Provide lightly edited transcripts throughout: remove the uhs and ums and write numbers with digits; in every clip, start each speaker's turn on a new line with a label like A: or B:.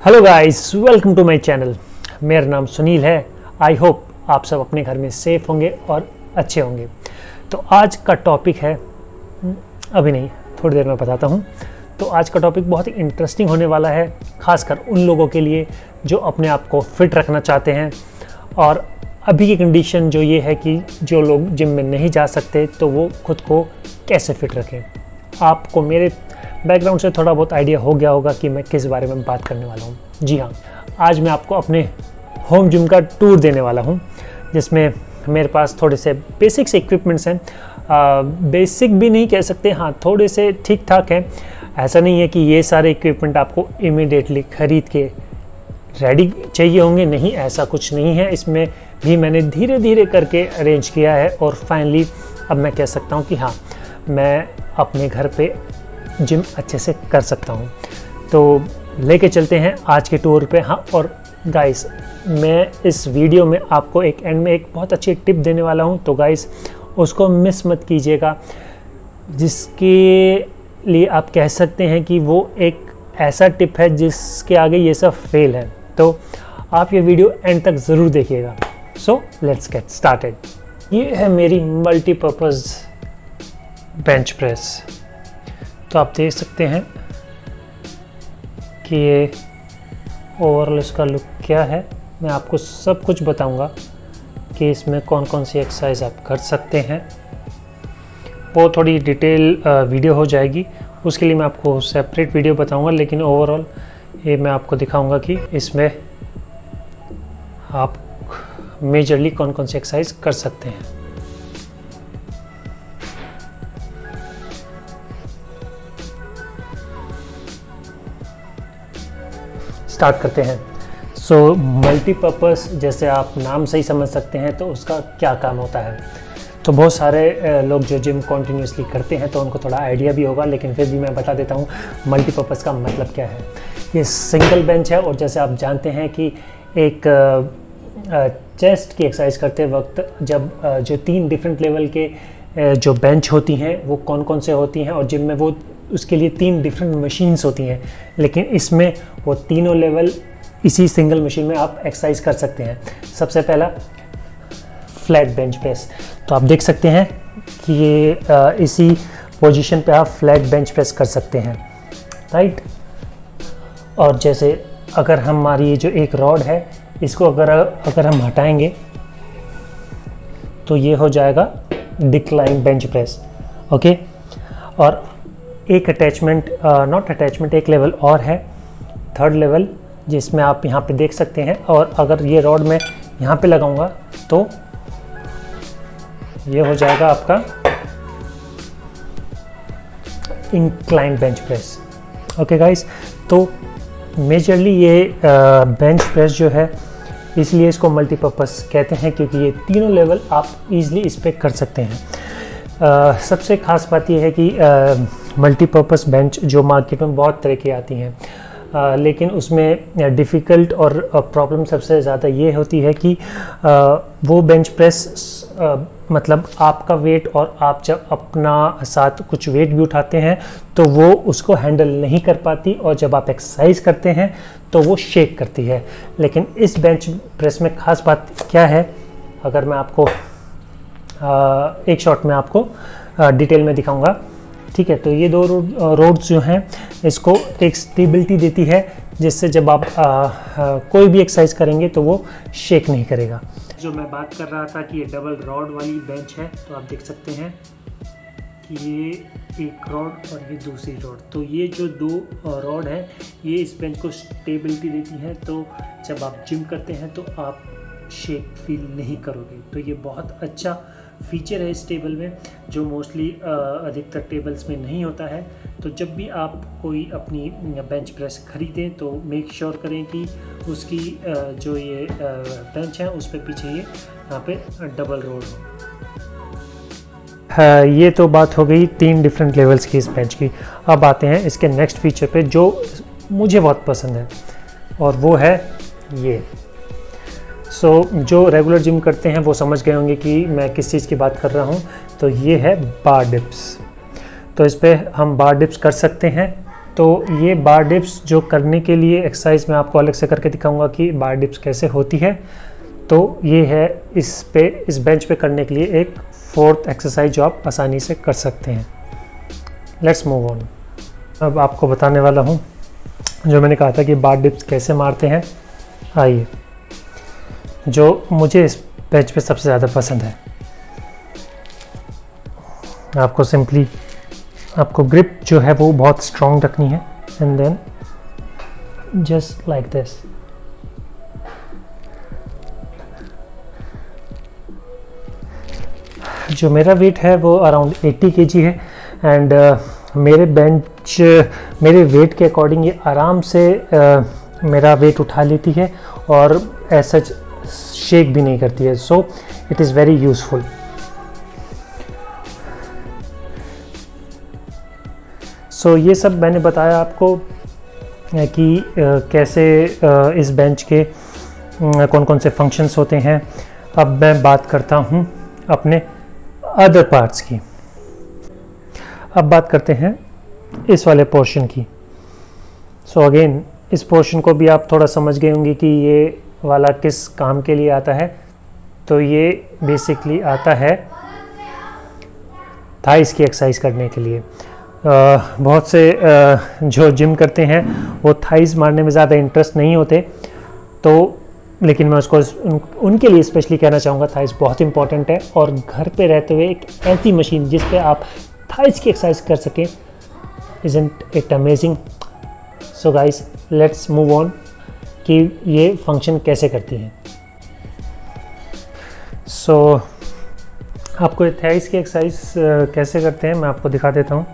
A: Hello guys, welcome to my channel. मेरा नाम सुनील है। आई होप आप सब अपने घर में सेफ होंगे और अच्छे होंगे। तो आज का टॉपिक है, अभी नहीं थोड़ी देर में बताता हूँ। तो आज का टॉपिक बहुत ही इंटरेस्टिंग होने वाला है, खासकर उन लोगों के लिए जो अपने आप को फिट रखना चाहते हैं। और अभी की कंडीशन जो ये है कि जो लोग जिम में नहीं जा सकते तो वो खुद को कैसे फिट रखें। आपको मेरे बैकग्राउंड से थोड़ा बहुत आइडिया हो गया होगा कि मैं किस बारे में बात करने वाला हूँ। जी हाँ, आज मैं आपको अपने होम जिम का टूर देने वाला हूँ, जिसमें मेरे पास थोड़े से बेसिक से इक्विपमेंट्स हैं। बेसिक भी नहीं कह सकते, हाँ थोड़े से ठीक ठाक हैं। ऐसा नहीं है कि ये सारे इक्विपमेंट आपको इमीडिएटली ख़रीद के रेडी चाहिए होंगे, नहीं, ऐसा कुछ नहीं है। इसमें भी मैंने धीरे धीरे करके अरेंज किया है और फाइनली अब मैं कह सकता हूँ कि हाँ, मैं अपने घर पे जिम अच्छे से कर सकता हूँ। तो लेके चलते हैं आज के टूर पे। हाँ, और गाइस, मैं इस वीडियो में आपको एक एंड में एक बहुत अच्छी टिप देने वाला हूँ। तो गाइस, उसको मिस मत कीजिएगा, जिसके लिए आप कह सकते हैं कि वो एक ऐसा टिप है जिसके आगे ये सब फेल है। तो आप ये वीडियो एंड तक ज़रूर देखिएगा। So let's get started. ये है मेरी मल्टीपर्पज़ बेंच प्रेस। तो आप देख सकते हैं कि ये ओवरऑल इसका लुक क्या है। मैं आपको सब कुछ बताऊंगा कि इसमें कौन कौन सी एक्सरसाइज आप कर सकते हैं। वो थोड़ी डिटेल वीडियो हो जाएगी, उसके लिए मैं आपको सेपरेट वीडियो बताऊंगा, लेकिन ओवरऑल ये मैं आपको दिखाऊंगा कि इसमें आप मेजरली कौन कौन सी एक्सरसाइज कर सकते हैं। स्टार्ट करते हैं। सो मल्टीपर्पज़, जैसे आप नाम से ही समझ सकते हैं, तो उसका क्या काम होता है। तो बहुत सारे लोग जो जिम कॉन्टीन्यूसली करते हैं तो उनको थोड़ा आइडिया भी होगा, लेकिन फिर भी मैं बता देता हूँ मल्टीपर्पज़ का मतलब क्या है। ये सिंगल बेंच है, और जैसे आप जानते हैं कि एक चेस्ट की एक्सरसाइज करते वक्त जब जो 3 डिफरेंट लेवल के जो बेंच होती हैं वो कौन कौन से होती हैं, और जिम में वो उसके लिए 3 डिफरेंट मशीन्स होती हैं, लेकिन इसमें वो तीनों लेवल इसी सिंगल मशीन में आप एक्सरसाइज कर सकते हैं। सबसे पहला फ्लैट बेंच प्रेस। तो आप देख सकते हैं कि ये इसी पोजीशन पे आप फ्लैट बेंच प्रेस कर सकते हैं, राइट। और जैसे अगर हमारी ये जो एक रॉड है, इसको अगर हम हटाएंगे तो ये हो जाएगा डिक्लाइन बेंच प्रेस, ओके। और एक अटैचमेंट, नॉट अटैचमेंट, एक लेवल और है, थर्ड लेवल, जिसमें आप यहाँ पे देख सकते हैं। और अगर ये रॉड मैं यहाँ पे लगाऊंगा तो ये हो जाएगा आपका incline bench press, okay guys. तो मेजरली ये बेंच प्रेस जो है, इसलिए इसको मल्टीपर्पज़ कहते हैं, क्योंकि ये तीनों लेवल आप इजीली इस पर कर सकते हैं। सबसे ख़ास बात यह है कि मल्टीपर्पज़ बेंच जो मार्केट में बहुत तरह की आती हैं, लेकिन उसमें डिफ़िकल्ट और प्रॉब्लम सबसे ज़्यादा ये होती है कि वो बेंच प्रेस मतलब आपका वेट, और आप जब अपना साथ कुछ वेट भी उठाते हैं तो वो उसको हैंडल नहीं कर पाती, और जब आप एक्सरसाइज करते हैं तो वो शेक करती है। लेकिन इस बेंच प्रेस में ख़ास बात क्या है, अगर मैं आपको एक शॉट में आपको डिटेल में दिखाऊंगा, ठीक है। तो ये 2 रोड्स जो हैं, इसको एक स्टेबिलिटी देती है, जिससे जब आप कोई भी एक्सरसाइज करेंगे तो वो शेक नहीं करेगा। जो मैं बात कर रहा था कि ये डबल रॉड वाली बेंच है, तो आप देख सकते हैं कि ये एक रॉड और ये दूसरी रॉड। तो ये जो 2 रॉड हैं, ये इस बेंच को स्टेबिलिटी देती हैं। तो जब आप जिम करते हैं तो आप शेक फील नहीं करोगे। तो ये बहुत अच्छा फीचर है इस टेबल में, जो मोस्टली अधिकतर टेबल्स में नहीं होता है। तो जब भी आप कोई अपनी बेंच प्रेस खरीदें तो मेक श्योर करें कि उसकी जो ये बेंच है उस पर पीछे ये यहाँ पे डबल रोड हो। ये तो बात हो गई 3 डिफरेंट लेवल्स की इस बेंच की। अब आते हैं इसके नेक्स्ट फीचर पे, जो मुझे बहुत पसंद है, और वो है ये। जो रेगुलर जिम करते हैं वो समझ गए होंगे कि मैं किस चीज़ की बात कर रहा हूँ। तो ये है बार डिप्स। तो इस पर हम बार डिप्स कर सकते हैं, तो ये बार डिप्स जो करने के लिए एक्सरसाइज मैं आपको अलग से करके दिखाऊंगा कि बार डिप्स कैसे होती है। तो ये है इस बेंच पे करने के लिए एक 4th एक्सरसाइज जो आप आसानी से कर सकते हैं। Let's move on. अब आपको बताने वाला हूँ जो मैंने कहा था कि बार डिप्स कैसे मारते हैं। आइए, जो मुझे इस बेंच पे सबसे ज़्यादा पसंद है, आपको सिंपली आपको ग्रिप जो है वो बहुत स्ट्रॉन्ग रखनी है and then just like this. जो मेरा वेट है वो अराउंड 80 kg है एंड मेरे वेट के अकॉर्डिंग ये आराम से मेरा वेट उठा लेती है और ऐसा शेक भी नहीं करती है। So it is very useful. So ये सब मैंने बताया आपको कि कैसे इस बेंच के कौन कौन से फंक्शंस होते हैं। अब मैं बात करता हूँ अपने अदर पार्ट्स की। अब बात करते हैं इस वाले पोर्शन की। सो अगेन इस पोर्शन को भी आप थोड़ा समझ गए होंगे कि ये वाला किस काम के लिए आता है। तो ये बेसिकली आता है थाइस की एक्सरसाइज करने के लिए। बहुत से जो जिम करते हैं वो थाइस मारने में ज़्यादा इंटरेस्ट नहीं होते, तो लेकिन मैं उसको उनके लिए स्पेशली कहना चाहूँगा थाइस बहुत इंपॉर्टेंट है। और घर पे रहते हुए एक ऐसी मशीन जिस पे आप थाइस की एक्सरसाइज कर सकें, isn't it amazing. So guys, let's move on कि ये फंक्शन कैसे करती है। सो आपको थाइस की एक्सरसाइज कैसे करते हैं मैं आपको दिखा देता हूँ।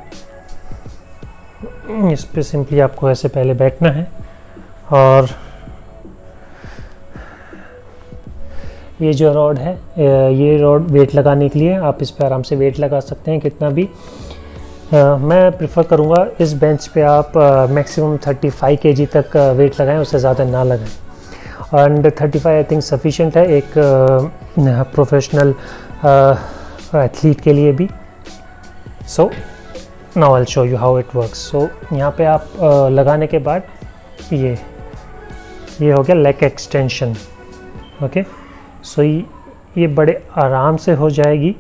A: इस पे सिंपली आपको ऐसे पहले बैठना है और ये जो रॉड है, ये रॉड वेट लगाने के लिए आप इस पे आराम से वेट लगा सकते हैं कितना भी। मैं प्रेफर करूँगा इस बेंच पे आप मैक्सिमम 35 kg तक वेट लगाएं, उससे ज़्यादा ना लगाएं। एंड 35 आई थिंक सफिशिएंट है एक प्रोफेशनल एथलीट के लिए भी। So now I will show you how it works. So यहाँ पे आप लगाने के बाद ये हो गया लेग एक्सटेंशन। ओके, सो ये बड़े आराम से हो जाएगी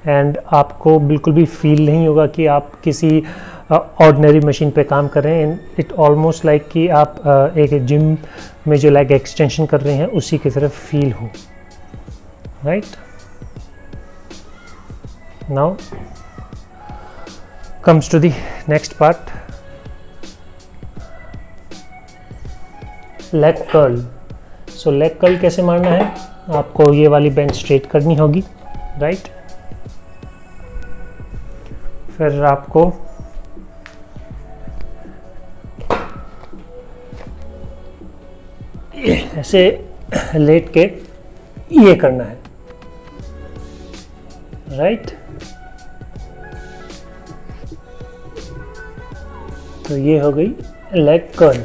A: एंड आपको बिल्कुल भी फील नहीं होगा कि आप किसी ऑर्डिनरी मशीन पे काम कर रहे हैं। इट ऑलमोस्ट लाइक कि आप एक जिम में जो लेग एक्सटेंशन कर रहे हैं उसी की तरफ फील हो। Right, now comes to the next part, leg curl. So leg curl कैसे मारना है, आपको ये वाली बेंच स्ट्रेट करनी होगी। राइट, फिर आपको ऐसे लेट के ये करना है। राइट, तो ये हो गई लेग कर्ल।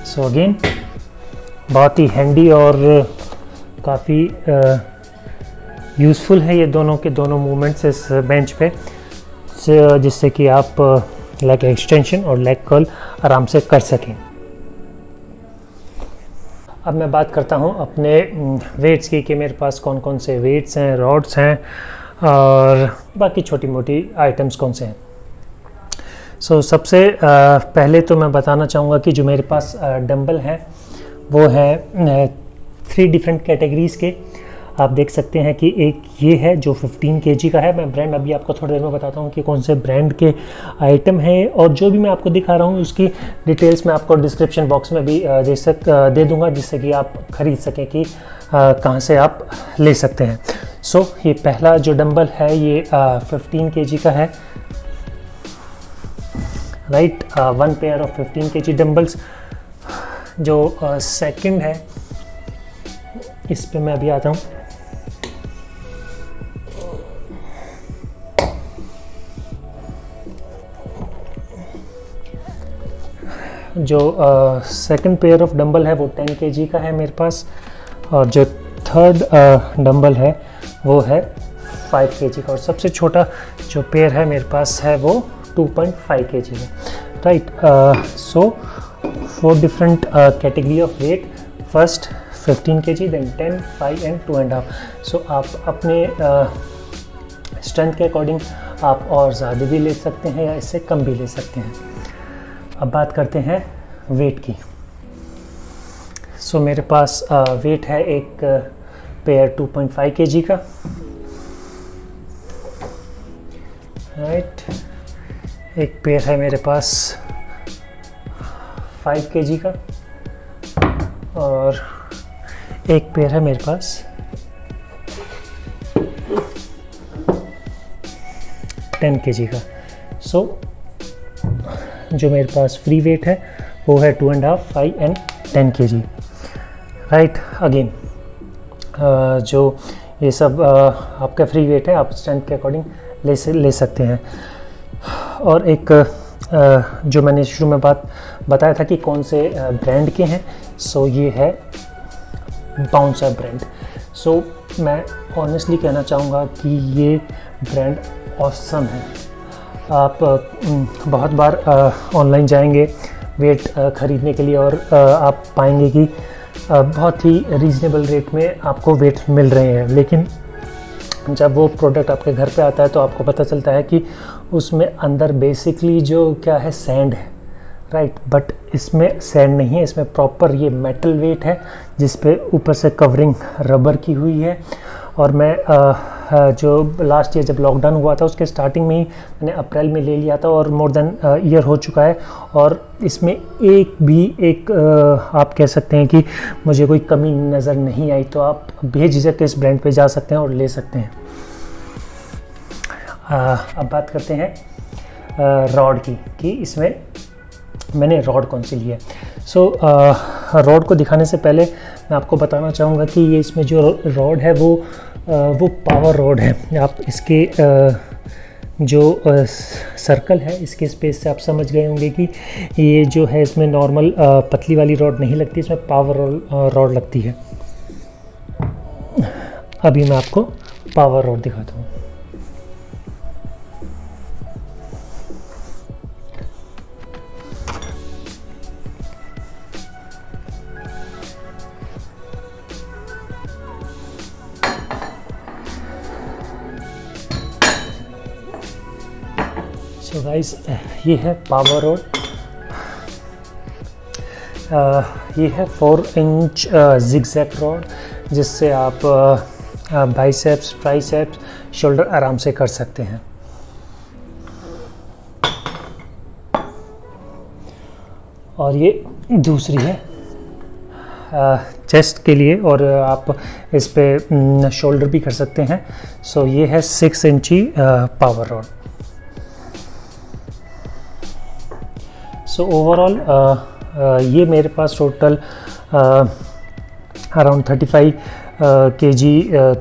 A: सो अगेन बहुत ही हैंडी और काफ़ी यूज़फुल है ये दोनों के दोनों मूवमेंट्स इस बेंच पे, जिससे कि आप लेग एक्सटेंशन और लेग कर्ल आराम से कर सकें। अब मैं बात करता हूँ अपने वेट्स की कि मेरे पास कौन कौन से वेट्स हैं, रॉड्स हैं और बाकी छोटी मोटी आइटम्स कौन से हैं। सो सबसे पहले तो मैं बताना चाहूँगा कि जो मेरे पास डंबल है वो है 3 डिफरेंट कैटेगरीज़ के। आप देख सकते हैं कि एक ये है जो 15 kg का है। मैं ब्रांड अभी आपको थोड़ी देर में बताता हूँ कि कौन से ब्रांड के आइटम हैं, और जो भी मैं आपको दिखा रहा हूँ उसकी डिटेल्स मैं आपको डिस्क्रिप्शन बॉक्स में भी दे दूँगा, जिससे कि आप ख़रीद सकें कि कहाँ से आप ले सकते हैं। सो ये पहला जो डंबल है ये 15 kg का है। Right, 1 pair of 15 kg dumbbells. जो सेकंड है इस पे मैं अभी आता हूँ। जो सेकंड पेयर ऑफ डंबल है वो 10 kg का है मेरे पास, और जो थर्ड डंबल है वो है 5 kg का, और सबसे छोटा जो पेयर है मेरे पास है वो 2.5 kg है। Right. So 4 different category of weight, first 15 kg, then 10, 5 and 2.5। सो आप अपने स्ट्रेंथ के अकॉर्डिंग आप और ज़्यादा भी ले सकते हैं या इससे कम भी ले सकते हैं। अब बात करते हैं वेट की। सो मेरे पास वेट है एक पेयर 2.5 kg का, राइट। एक पेयर है मेरे पास 5 kg का और एक पेयर है मेरे पास 10 kg का। सो जो मेरे पास फ्री वेट है वो है 2.5, 5 एंड 10 kg, राइट। अगेन जो ये सब आपका फ्री वेट है, आप स्ट्रेंथ के अकॉर्डिंग ले सकते हैं। और एक जो मैंने शुरू में बात बताया था कि कौन से ब्रांड के हैं, सो ये है बाउंसर ब्रांड। सो मैं ऑनेस्टली कहना चाहूँगा कि ये ब्रांड ऑसम है। आप बहुत बार ऑनलाइन जाएंगे वेट ख़रीदने के लिए और आप पाएंगे कि बहुत ही रीज़नेबल रेट में आपको वेट मिल रहे हैं, लेकिन जब वो प्रोडक्ट आपके घर पे आता है तो आपको पता चलता है कि उसमें अंदर बेसिकली जो क्या है, सैंड है, राइट। बट इसमें सैंड नहीं है, इसमें प्रॉपर ये मेटल वेट है जिस पे ऊपर से कवरिंग रबर की हुई है। और मैं जो लास्ट ईयर जब लॉकडाउन हुआ था उसके स्टार्टिंग में ही मैंने अप्रैल में ले लिया था और मोर देन ईयर हो चुका है और इसमें एक आप कह सकते हैं कि मुझे कोई कमी नज़र नहीं आई। तो आप बेझिझक इस ब्रांड पे जा सकते हैं और ले सकते हैं। अब बात करते हैं रॉड की कि इसमें मैंने रॉड कौन सी ली है। सो रॉड को दिखाने से पहले मैं आपको बताना चाहूँगा कि ये इसमें जो रॉड है वो पावर रॉड है। आप इसके जो सर्कल है इसके स्पेस से आप समझ गए होंगे कि ये जो है इसमें नॉर्मल पतली वाली रॉड नहीं लगती, इसमें पावर रॉड लगती है। अभी मैं आपको पावर रॉड दिखाता हूँ। सो गाइस, ये है पावर रॉड। ये है 4 इंच जिगजैग रॉड जिससे आप बाइसेप्स, ट्राइसेप्स, शोल्डर आराम से कर सकते हैं। और ये दूसरी है चेस्ट के लिए और आप इस पे शोल्डर भी कर सकते हैं। सो ये है 6 इंची पावर रॉड। सो ओवरऑल ये मेरे पास टोटल अराउंड 35 kg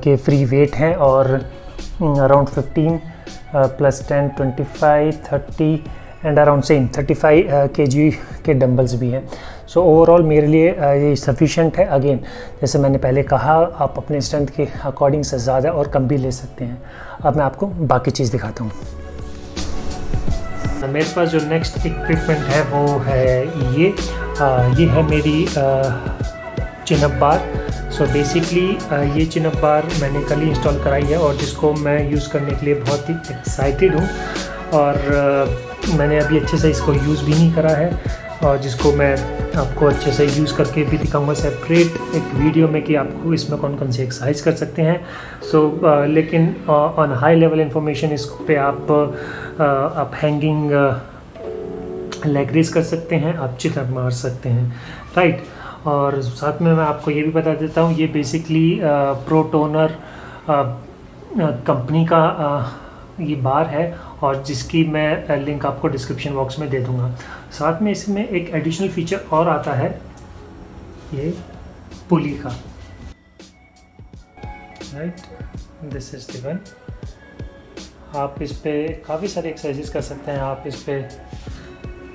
A: के फ्री वेट हैं और around 15 plus 10, 25, 30 and around same 35 kg के डंबल्स भी हैं। सो ओवरऑल मेरे लिए ये सफिशेंट है। अगेन जैसे मैंने पहले कहा, आप अपने स्ट्रेंथ के अकॉर्डिंग से ज़्यादा और कम भी ले सकते हैं। अब मैं आपको बाकी चीज़ दिखाता हूँ। मेरे पास जो नेक्स्ट इक्विपमेंट है वो है ये है मेरी चिनअप बार। सो बेसिकली ये चिनअप बार मैंने कल ही इंस्टॉल कराई है और जिसको मैं यूज़ करने के लिए बहुत ही एक्साइटेड हूँ और मैंने अभी अच्छे से इसको यूज़ भी नहीं करा है और जिसको मैं आपको अच्छे से यूज़ करके भी दिखाऊंगा सेपरेट एक वीडियो में कि आपको इसमें कौन कौन से एक्सरसाइज कर सकते हैं। लेकिन ऑन हाई लेवल इंफॉर्मेशन इस पे आप हैंगिंग लेग रेस कर सकते हैं, आप चिकअप मार सकते हैं, राइट। और साथ में मैं आपको ये भी बता देता हूँ, ये बेसिकली प्रोटोनर कंपनी का ये बार है और जिसकी मैं लिंक आपको डिस्क्रिप्शन बॉक्स में दे दूँगा। साथ में इसमें एक एडिशनल फीचर और आता है, ये पुली का, right. This is the one. आप इस पे काफ़ी सारे एक्सरसाइजेस कर सकते हैं। आप इस पे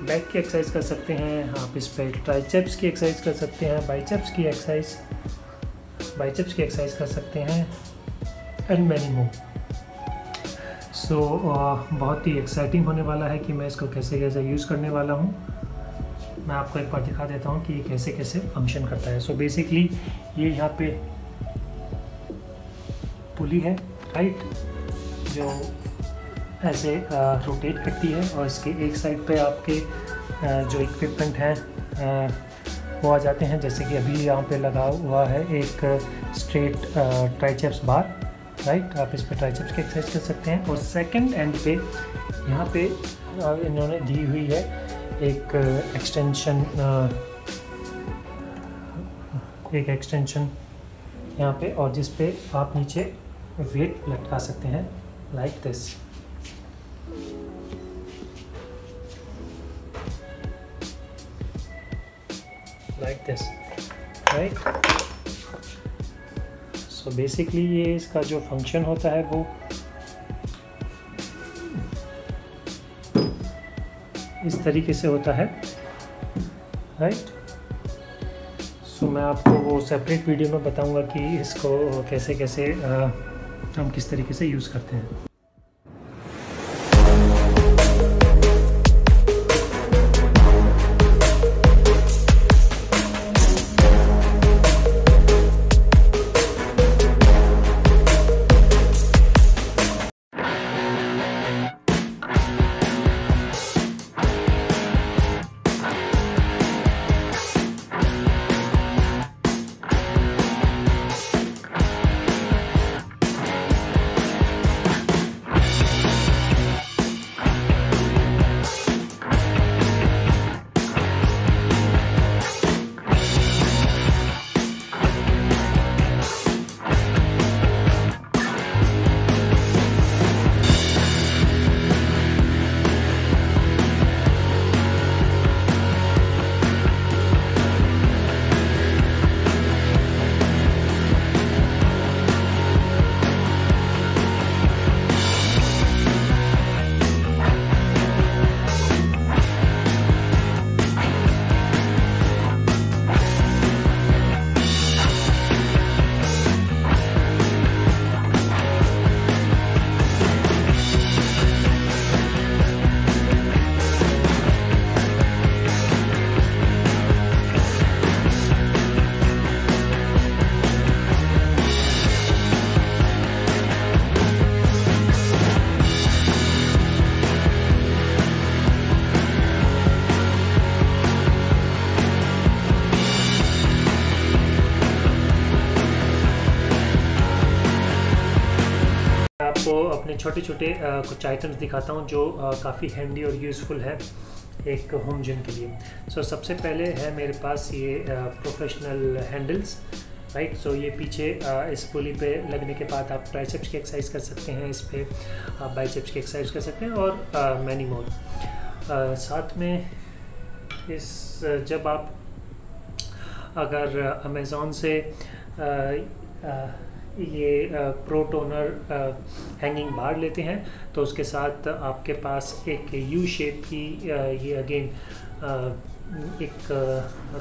A: बैक की एक्सरसाइज कर सकते हैं, आप इस पे ट्राइसेप्स की एक्सरसाइज कर सकते हैं, बाइसेप्स की एक्सरसाइज कर सकते हैं एंड मैनी मोर। बहुत ही एक्साइटिंग होने वाला है कि मैं इसको कैसे कैसे यूज़ करने वाला हूँ। मैं आपको एक बार दिखा देता हूँ कि ये कैसे कैसे फंक्शन करता है। सो बेसिकली ये यहाँ पे पुली है, राइट, जो ऐसे रोटेट करती है और इसके एक साइड पे आपके जो इक्विपमेंट हैं वो आ जाते हैं। जैसे कि अभी यहाँ पे लगा हुआ है एक स्ट्रेट ट्राइसेप्स बार, राइट, आप इस पे ट्राइसेप्स की एक्सरसाइज कर सकते हैं। और सेकंड एंड पे यहाँ पे इन्होंने दी हुई है एक एक्सटेंशन यहाँ पे, और जिस पे आप नीचे वेट लटका सकते हैं like this. like this, right? So basically ये इसका जो फंक्शन होता है वो इस तरीके से होता है, राइट। सो मैं आपको वो सेपरेट वीडियो में बताऊंगा कि इसको कैसे कैसे हम किस तरीके से यूज़ करते हैं। आपको अपने छोटे छोटे कुछ आइटम्स दिखाता हूँ जो काफ़ी हैंडी और यूज़फुल है एक होम जिम के लिए। सबसे पहले है मेरे पास ये प्रोफेशनल हैंडल्स, राइट। ये पीछे इस पुली पे लगने के बाद आप ट्राइसेप्स की एक्सरसाइज कर सकते हैं, इस पे आप बाइसेप्स की एक्सरसाइज कर सकते हैं और मैनी मोर। साथ में इस जब आप अगर अमेज़ॉन से ये प्रो टोनर हैंगिंग बार लेते हैं तो उसके साथ आपके पास एक यू शेप की ये अगेन एक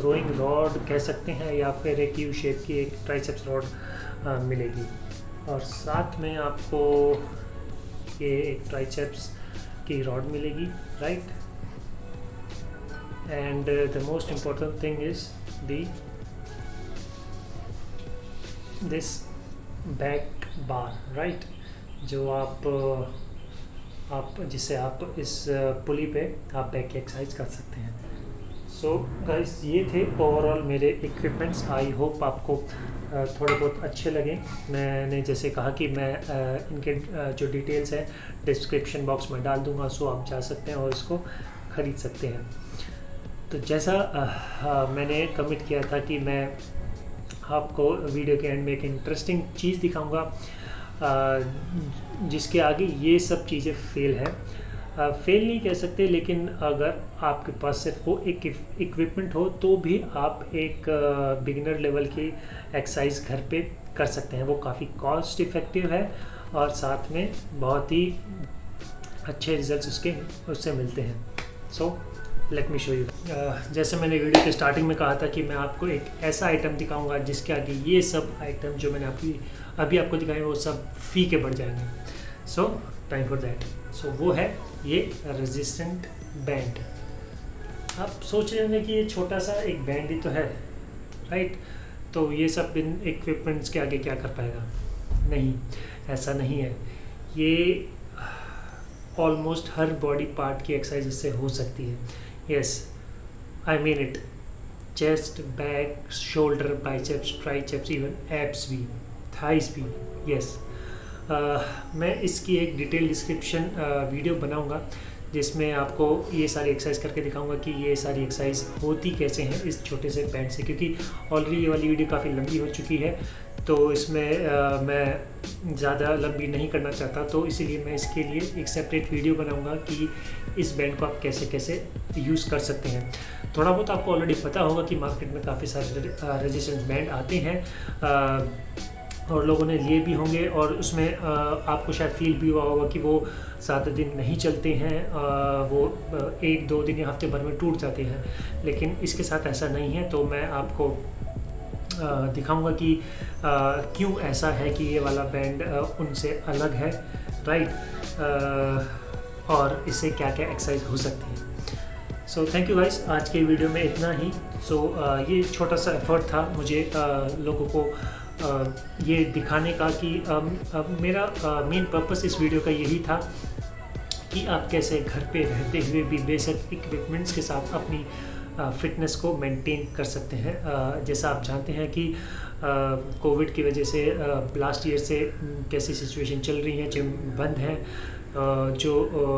A: रोइंग रॉड कह सकते हैं या फिर एक यू शेप की एक ट्राइसेप्स रॉड मिलेगी। और साथ में आपको ये एक ट्राइसेप्स की रॉड मिलेगी, right. And the most important thing is this back bar, right, जो आप जिससे आप इस पुली पे आप बैक की एक्सरसाइज कर सकते हैं। गाइस ये थे ओवरऑल मेरे इक्विपमेंट्स। आई होप आपको थोड़े बहुत अच्छे लगे। मैंने जैसे कहा कि मैं इनके जो डिटेल्स हैं डिस्क्रिप्शन बॉक्स में डाल दूंगा, आप जा सकते हैं और इसको ख़रीद सकते हैं। तो जैसा मैंने कमिट किया था कि मैं आपको वीडियो के एंड में एक इंटरेस्टिंग चीज़ दिखाऊंगा जिसके आगे ये सब चीज़ें फेल है। फेल नहीं कह सकते, लेकिन अगर आपके पास सिर्फ वो एक इक्विपमेंट हो तो भी आप एक बिगिनर लेवल की एक्सरसाइज घर पे कर सकते हैं। वो काफ़ी कॉस्ट इफ़ेक्टिव है और साथ में बहुत ही अच्छे रिजल्ट्स उससे मिलते हैं। Let me show you. जैसे मैंने वीडियो के स्टार्टिंग में कहा था कि मैं आपको एक ऐसा आइटम दिखाऊंगा जिसके आगे ये सब आइटम जो मैंने अभी आपको दिखाए वो सब फी के बढ़ जाएंगे। Time for that. सो वो है ये रेजिस्टेंट बैंड। आप सोच रहे होंगे कि ये छोटा सा एक बैंड ही तो है, राइट, तो ये सब इन इक्विपमेंट्स के आगे क्या कर पाएगा। नहीं, ऐसा नहीं है। ये ऑलमोस्ट हर बॉडी पार्ट की एक्सरसाइज इससे हो सकती है। Yes, I mean it. Chest, back, shoulder, biceps, triceps, even abs भी, थाइस भी। यस, मैं इसकी एक डिटेल डिस्क्रिप्शन वीडियो बनाऊंगा जिसमें आपको ये सारी एक्सरसाइज करके दिखाऊंगा कि ये सारी एक्सरसाइज होती कैसे हैं इस छोटे से बैंड से, क्योंकि ऑलरेडी ये वाली वीडियो काफ़ी लंबी हो चुकी है, तो इसमें मैं ज़्यादा लंबी नहीं करना चाहता, तो इसीलिए मैं इसके लिए एक सेपरेट वीडियो बनाऊंगा कि इस बैंड को आप कैसे कैसे यूज़ कर सकते हैं। थोड़ा बहुत आपको ऑलरेडी पता होगा कि मार्केट में काफ़ी सारे रेजिस्टेंस बैंड आते हैं और लोगों ने लिए भी होंगे, और उसमें आपको शायद फील भी हुआ होगा कि वो ज़्यादा दिन नहीं चलते हैं, वो 1-2 दिन या हफ्ते भर में टूट जाते हैं। लेकिन इसके साथ ऐसा नहीं है, तो मैं आपको दिखाऊंगा कि क्यों ऐसा है कि ये वाला बैंड उनसे अलग है, राइट, और इससे क्या क्या एक्सरसाइज हो सकती है। सो थैंक यू गाइस, आज के वीडियो में इतना ही। ये छोटा सा एफर्ट था मुझे लोगों को ये दिखाने का कि मेरा मेन पर्पस इस वीडियो का यही था कि आप कैसे घर पे रहते हुए भी बेसिक इक्विपमेंट्स के साथ अपनी फिटनेस को मेंटेन कर सकते हैं। जैसा आप जानते हैं कि कोविड की वजह से लास्ट ईयर से कैसी सिचुएशन चल रही है, जिम बंद हैं, जो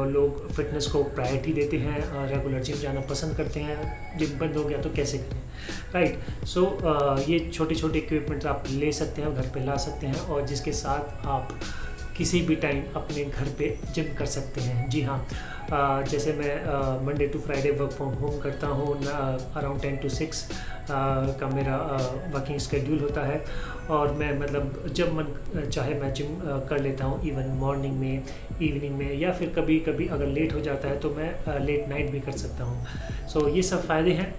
A: लोग फिटनेस को प्रायोरिटी देते हैं, रेगुलर जिम जाना पसंद करते हैं, जिम बंद हो गया तो कैसे करें, राइट। सो ये छोटे छोटे इक्विपमेंट आप ले सकते हैं, घर पे ला सकते हैं, और जिसके साथ आप किसी भी टाइम अपने घर पे जिम कर सकते हैं। जी हाँ, जैसे मैं Monday to Friday work from home करता हूँ, अराउंड 10 to 6 का मेरा वर्किंग स्केड्यूल होता है, और मैं मतलब जब मन चाहे मैं जिम कर लेता हूँ, इवन मॉर्निंग में, इवनिंग में, या फिर कभी कभी अगर लेट हो जाता है तो मैं लेट नाइट भी कर सकता हूँ। सो ये सब फ़ायदे हैं।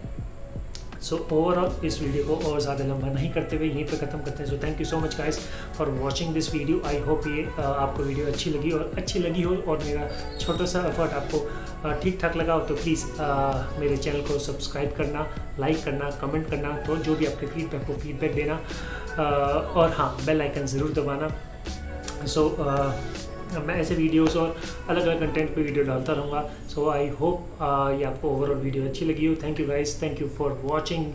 A: सो ओवरऑल इस वीडियो को और ज़्यादा लंबा नहीं करते हुए यहीं पे ख़त्म करते हैं। So thank you so much guys for watching this video. I hope ये आपको वीडियो अच्छी लगी हो और मेरा छोटा सा एफर्ट आपको ठीक ठाक लगा हो, तो प्लीज़ मेरे चैनल को सब्सक्राइब करना, लाइक करना, कमेंट करना, तो जो भी आपके फीडबैक को फीडबैक देना, और हाँ, बेल आइकन ज़रूर दबाना। सो मैं ऐसे वीडियोस और अलग अलग कंटेंट पे वीडियो डालता रहूँगा। सो आई होप ये आपको ओवरऑल वीडियो अच्छी लगी हो। Thank you guys, thank you for watching,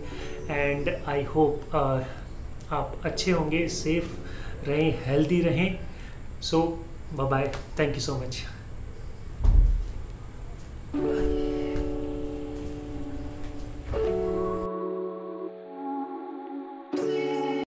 A: and I hope आप अच्छे होंगे, सेफ रहें, हेल्दी रहें। So bye bye, thank you so much.